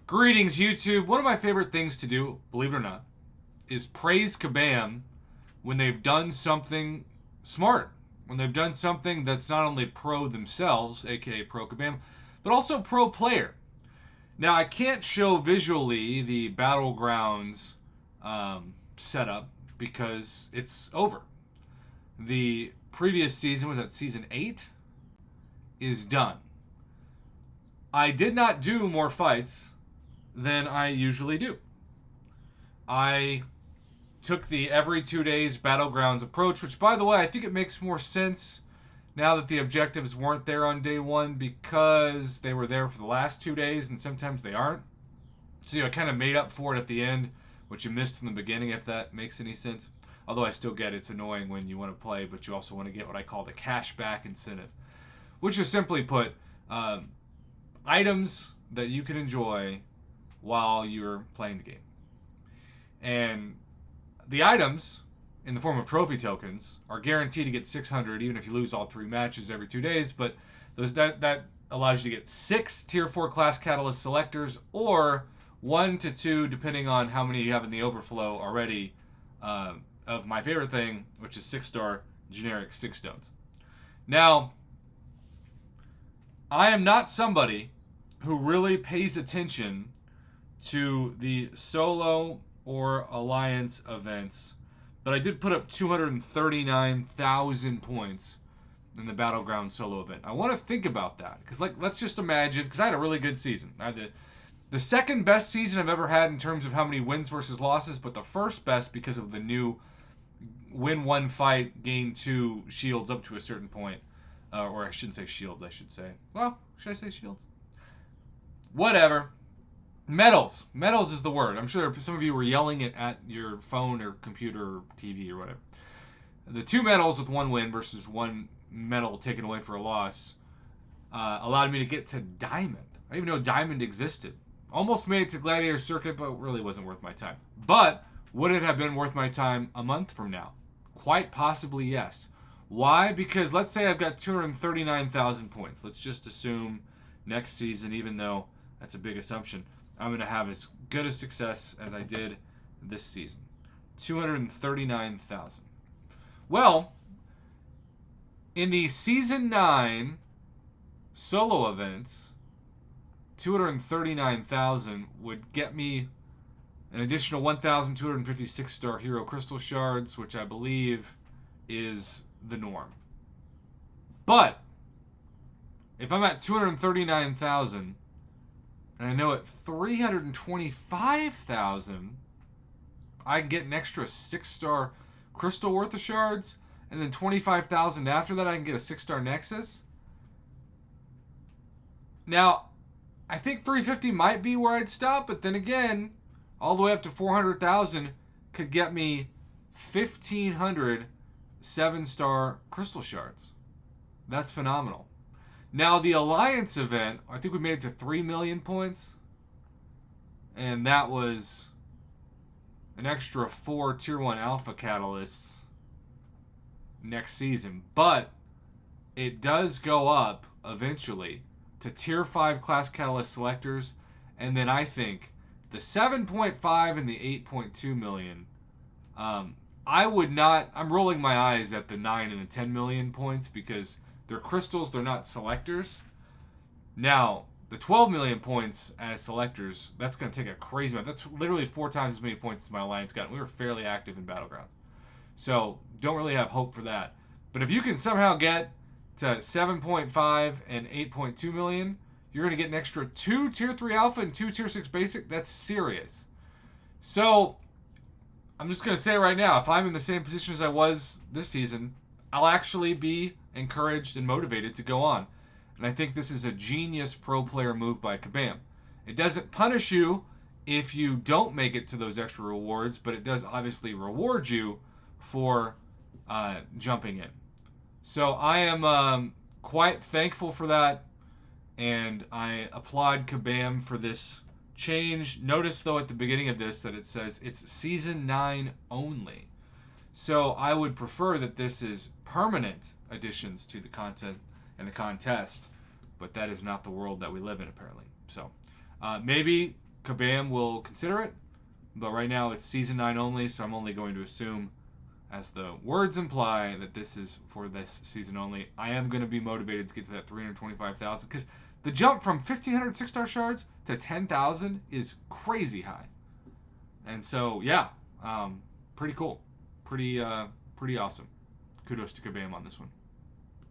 Greetings, YouTube. One of my favorite things to do, believe it or not, is praise Kabam when they've done something smart. When they've done something that's not only pro themselves, aka pro Kabam, but also pro player. Now, I can't show visually the Battlegrounds setup because it's over. The previous season, was that season 8? Is done. I did not do more fights than I usually do. I took the every 2 days Battlegrounds approach, which, by the way, I think it makes more sense now that the objectives weren't there on day one because they were there for the last 2 days and sometimes they aren't. So, I kind of made up for it at the end, which you missed in the beginning, if that makes any sense. Although I still get it's annoying when you want to play, but you also want to get what I call the cashback incentive, which is simply put, items that you can enjoy while you're playing the game. And the items, in the form of trophy tokens, are guaranteed to get 600 even if you lose all 3 matches every 2 days, but that allows you to get 6 tier 4 class catalyst selectors or 1 to 2 depending on how many you have in the overflow already, of my favorite thing, which is 6-star generic 6 stones. Now, I am not somebody who really pays attention to the solo or alliance events, but I did put up 239,000 points in the Battleground solo event. I want to think about that because, let's just imagine, because I had a really good season. I had the second best season I've ever had in terms of how many wins versus losses, but the first best because of the new win 1 fight, gain 2 shields up to a certain point. Or I shouldn't say shields, I should say. Well, should I say shields? Whatever. Medals. Medals is the word. I'm sure some of you were yelling it at your phone or computer or TV or whatever. The 2 medals with 1 win versus 1 medal taken away for a loss allowed me to get to Diamond. I didn't even know Diamond existed. Almost made it to Gladiator Circuit, but really wasn't worth my time. But would it have been worth my time a month from now? Quite possibly, yes. Why? Because let's say I've got 239,000 points. Let's just assume next season, even though that's a big assumption, I'm going to have as good a success as I did this season. 239,000. Well, in the Season 9 solo events, 239,000 would get me an additional 1,256 star Hero Crystal Shards, which I believe is the norm. But if I'm at 239,000 and I know at 325,000 I can get an extra 6-star crystal worth of shards, and then 25,000 after that I can get a 6-star Nexus. Now, I think 350 might be where I'd stop, but then again, all the way up to 400,000 could get me 1,500 7-star crystal shards. That's phenomenal. Now, the Alliance event, I think we made it to 3 million points. And that was an extra 4 Tier 1 Alpha Catalysts next season. But it does go up eventually to Tier 5 Class Catalyst Selectors. And then I think the 7.5 and the 8.2 million, I would not. I'm rolling my eyes at the 9 and the 10 million points because they're crystals, they're not selectors. Now, the 12 million points as selectors, that's going to take a crazy amount. That's literally 4 times as many points as my alliance got. We were fairly active in Battlegrounds. So, don't really have hope for that. But if you can somehow get to 7.5 and 8.2 million, you're going to get an extra 2 Tier 3 Alpha and 2 Tier 6 Basic. That's serious. So, I'm just going to say right now, if I'm in the same position as I was this season, I'll actually be encouraged and motivated to go on. And I think this is a genius pro player move by Kabam. It doesn't punish you if you don't make it to those extra rewards, but it does obviously reward you for jumping in. So I am quite thankful for that, and I applaud Kabam for this change. Notice, though, at the beginning of this that it says it's Season 9 only. So I would prefer that this is permanent additions to the content and the contest, but that is not the world that we live in, apparently. So maybe Kabam will consider it, but right now it's season 9 only, so I'm only going to assume, as the words imply, that this is for this season only. I am going to be motivated to get to that 325,000 because the jump from 1,500 6-star shards to 10,000 is crazy high. And so, yeah, pretty cool. Pretty awesome. Kudos to Kabam on this one.